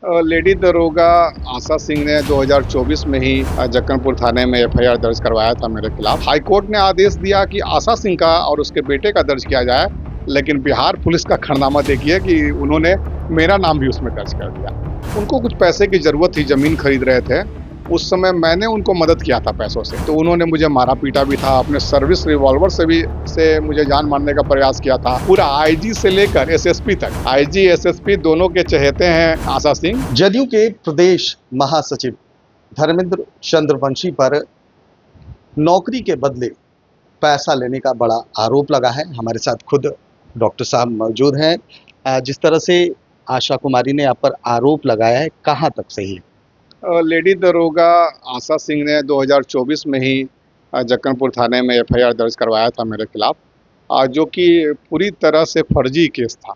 Lady दरोगा आशा सिंह ने 2024 में ही जक्कनपुर थाने में एफआईआर दर्ज करवाया था मेरे खिलाफ। हाईकोर्ट ने आदेश दिया कि आशा सिंह का और उसके बेटे का दर्ज किया जाए, लेकिन बिहार पुलिस का खरनामा देखिए कि उन्होंने मेरा नाम भी उसमें दर्ज कर दिया। उनको कुछ पैसे की जरूरत थी, जमीन खरीद रहे थे। उस समय मैंने उनको मदद किया था पैसों से, तो उन्होंने मुझे मारा पीटा भी था, अपने सर्विस रिवॉल्वर से मुझे जान मारने का प्रयास किया था। पूरा आईजी से लेकर एसएसपी तक, आईजी एसएसपी दोनों के चहेते हैं आशा सिंह। जदयू के प्रदेश महासचिव धर्मेंद्र चंद्रवंशी पर नौकरी के बदले पैसा लेने का बड़ा आरोप लगा है। हमारे साथ खुद डॉक्टर साहब मौजूद हैं। जिस तरह से आशा कुमारी ने आप पर आरोप लगाया है, कहाँ तक सही है? लेडी दरोगा आशा सिंह ने 2024 में ही जक्कनपुर थाने में एफआईआर दर्ज करवाया था मेरे खिलाफ, जो कि पूरी तरह से फर्जी केस था।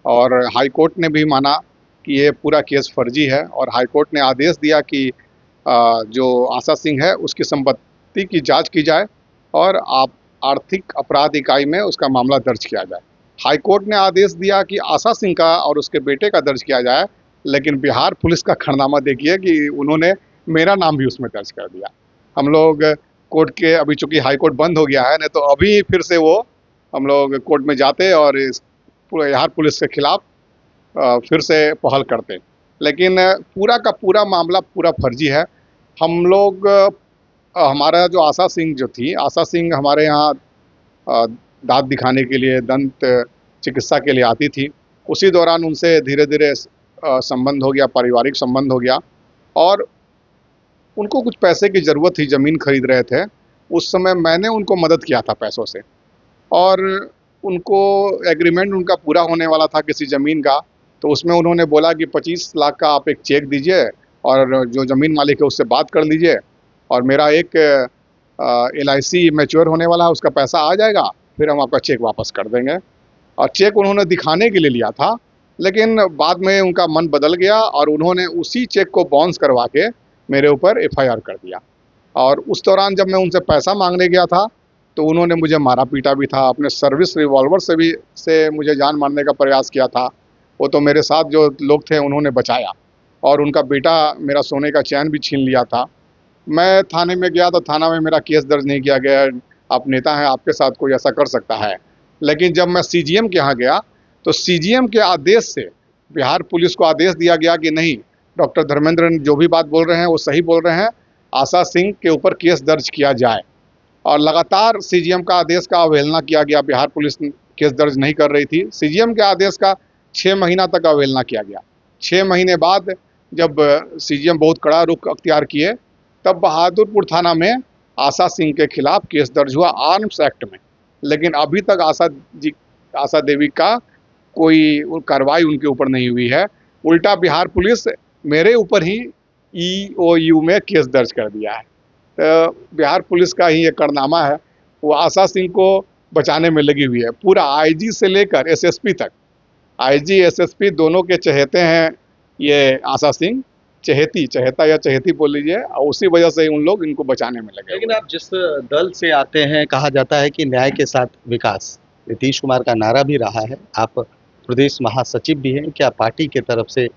और हाईकोर्ट ने भी माना कि ये पूरा केस फर्जी है, और हाईकोर्ट ने आदेश दिया कि जो आशा सिंह है उसकी संपत्ति की जांच की जाए और आर्थिक अपराध इकाई में उसका मामला दर्ज किया जाए। हाईकोर्ट ने आदेश दिया कि आशा सिंह का और उसके बेटे का दर्ज किया जाए, लेकिन बिहार पुलिस का खरनामा देखिए कि उन्होंने मेरा नाम भी उसमें दर्ज कर दिया। हम लोग कोर्ट के, अभी चूंकि हाई कोर्ट बंद हो गया है, नहीं तो अभी फिर से वो हम लोग कोर्ट में जाते और इस बिहार पुलिस के खिलाफ फिर से पहल करते। लेकिन पूरा का पूरा मामला पूरा फर्जी है। हम लोग हमारा जो आशा सिंह जो थी, आशा सिंह हमारे यहाँ दांत दिखाने के लिए, दंत चिकित्सा के लिए आती थी। उसी दौरान उनसे धीरे धीरे संबंध हो गया, पारिवारिक संबंध हो गया, और उनको कुछ पैसे की ज़रूरत थी, ज़मीन खरीद रहे थे। उस समय मैंने उनको मदद किया था पैसों से, और उनको एग्रीमेंट उनका पूरा होने वाला था किसी ज़मीन का, तो उसमें उन्होंने बोला कि 25 लाख का आप एक चेक दीजिए और जो ज़मीन मालिक है उससे बात कर लीजिए, और मेरा एक LIC मैच्योर होने वाला है, उसका पैसा आ जाएगा, फिर हम आपका चेक वापस कर देंगे। और चेक उन्होंने दिखाने के लिए लिया था, लेकिन बाद में उनका मन बदल गया और उन्होंने उसी चेक को बाउंस करवा के मेरे ऊपर एफआईआर कर दिया। और उस दौरान जब मैं उनसे पैसा मांगने गया था, तो उन्होंने मुझे मारा पीटा भी था, अपने सर्विस रिवॉल्वर से मुझे जान मारने का प्रयास किया था। वो तो मेरे साथ जो लोग थे उन्होंने बचाया, और उनका बेटा मेरा सोने का चैन भी छीन लिया था। मैं थाने में गया तो थाना में मेरा केस दर्ज नहीं किया गया। आप नेता हैं, आपके साथ कोई ऐसा कर सकता है। लेकिन जब मैं CGM के यहाँ गया, तो CGM के आदेश से बिहार पुलिस को आदेश दिया गया कि नहीं, डॉक्टर धर्मेंद्र जो भी बात बोल रहे हैं वो सही बोल रहे हैं, आशा सिंह के ऊपर केस दर्ज किया जाए। और लगातार CGM का आदेश का अवहेलना किया गया। बिहार पुलिस केस दर्ज नहीं कर रही थी। CGM के आदेश का 6 महीना तक अवहेलना किया गया। 6 महीने बाद जब CGM बहुत कड़ा रुख अख्तियार किए, तब बहादुरपुर थाना में आशा सिंह के खिलाफ केस दर्ज हुआ आर्म्स एक्ट में। लेकिन अभी तक आशा देवी का कोई कार्रवाई उनके ऊपर नहीं हुई है। उल्टा बिहार पुलिस मेरे ऊपर ही EOU में केस दर्ज कर दिया है। तो बिहार पुलिस का ही ये कारनामा है, वो आशा सिंह को बचाने में लगी हुई है। पूरा IG से लेकर SSP तक, IG SSP दोनों के चहेते हैं ये आशा सिंह। चहेता या चहेती बोल लीजिए, और उसी वजह से उन लोग इनको बचाने में लगे। लेकिन आप जिस दल से आते हैं, कहा जाता है कि न्याय के साथ विकास, नीतीश कुमार का नारा भी रहा है। आप प्रदेश महासचिव भी हैं। क्या पार्टी की तरफ से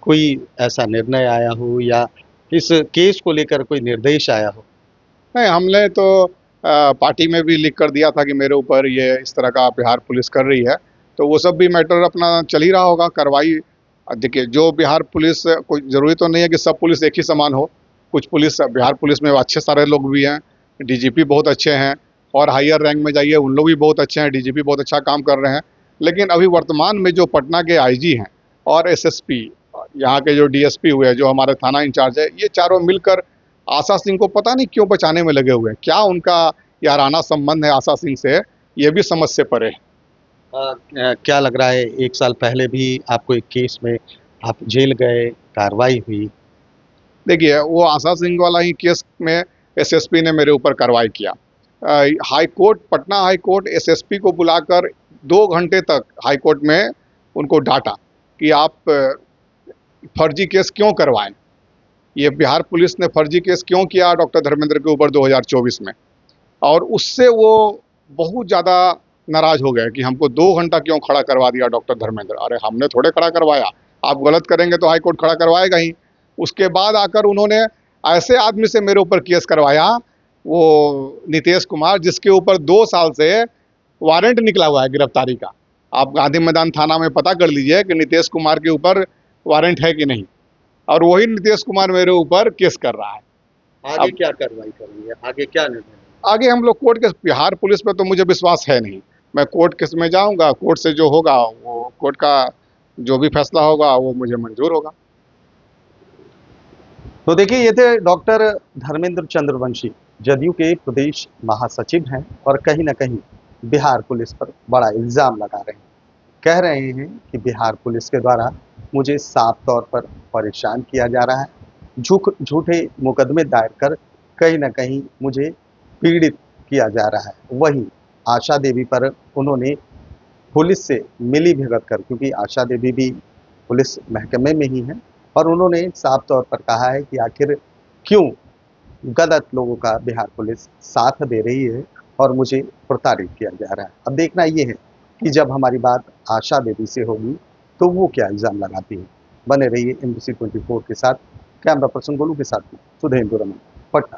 कोई ऐसा निर्णय आया हो या इस केस को लेकर कोई निर्देश आया हो? नहीं, हमने तो पार्टी में भी लिख कर दिया था कि मेरे ऊपर ये इस तरह का बिहार पुलिस कर रही है, तो वो सब भी मैटर अपना चल ही रहा होगा। कार्रवाई देखिए, जो बिहार पुलिस, कोई ज़रूरी तो नहीं है कि सब पुलिस एक ही समान हो। कुछ पुलिस, बिहार पुलिस में अच्छे सारे लोग भी हैं, DGP बहुत अच्छे हैं, और हायर रैंक में जाइए उन लोग भी बहुत अच्छे हैं, DGP बहुत अच्छा काम कर रहे हैं। लेकिन अभी वर्तमान में जो पटना के IG हैं और SSP, यहाँ के जो DSP हुए, जो हमारे थाना इंचार्ज है, ये चारों मिलकर आशा सिंह को पता नहीं क्यों बचाने में लगे हुए हैं। क्या उनका याराना संबंध है आशा सिंह से, ये भी समझ से परे है। क्या लग रहा है, 1 साल पहले भी आपको एक केस में आप जेल गए, कार्रवाई हुई? देखिए, वो आशा सिंह वाला ही केस में SSP ने मेरे ऊपर कार्रवाई किया। High court, Patna high court SSP को बुलाकर 2 घंटे तक हाई कोर्ट में उनको डांटा कि आप फर्जी केस क्यों करवाएं। ये बिहार पुलिस ने फर्जी केस क्यों किया डॉक्टर धर्मेंद्र के ऊपर 2024 में, और उससे वो बहुत ज़्यादा नाराज़ हो गए कि हमको 2 घंटा क्यों खड़ा करवा दिया डॉक्टर धर्मेंद्र। अरे हमने थोड़े खड़ा करवाया, आप गलत करेंगे तो हाई कोर्ट खड़ा करवाएगा ही। उसके बाद आकर उन्होंने ऐसे आदमी से मेरे ऊपर केस करवाया, वो नितेश कुमार, जिसके ऊपर 2 साल से वारंट निकला हुआ है गिरफ्तारी का। आप गांधी मैदान थाना में पता कर लीजिए कि नितेश कुमार के ऊपर वारंट है कि नहीं, और वही नितेश कुमार मेरे ऊपर केस कर रहा है। आगे क्या कार्रवाई करेंगे, आगे क्या निर्णय? आगे हम लोग कोर्ट के, बिहार पुलिस पे तो मुझे विश्वास है नहीं। मैं कोर्ट केस में जाऊंगा, कोर्ट से जो होगा वो कोर्ट का जो भी फैसला होगा वो मुझे मंजूर होगा। तो देखिए, ये थे डॉक्टर धर्मेंद्र चंद्रवंशी, जदयू के प्रदेश महासचिव हैं और कहीं ना कहीं बिहार पुलिस पर बड़ा इल्ज़ाम लगा रहे हैं। कह रहे हैं कि बिहार पुलिस के द्वारा मुझे साफ तौर पर परेशान किया जा रहा है, झूठे मुकदमे दायर कर कहीं ना कहीं मुझे पीड़ित किया जा रहा है। वहीं आशा देवी पर उन्होंने पुलिस से मिली भगत कर, क्योंकि आशा देवी भी पुलिस महकमे में ही हैं, और उन्होंने साफ तौर पर कहा है कि आखिर क्यों गलत लोगों का बिहार पुलिस साथ दे रही है और मुझे प्रताड़ित किया जा रहा है। अब देखना ये है कि जब हमारी बात आशा देवी से होगी तो वो क्या इल्ज़ाम लगाती है। बने रहिए NBC 24 के साथ। कैमरा पर्सन गोलू के साथ सुधींद्र रमन, पटना।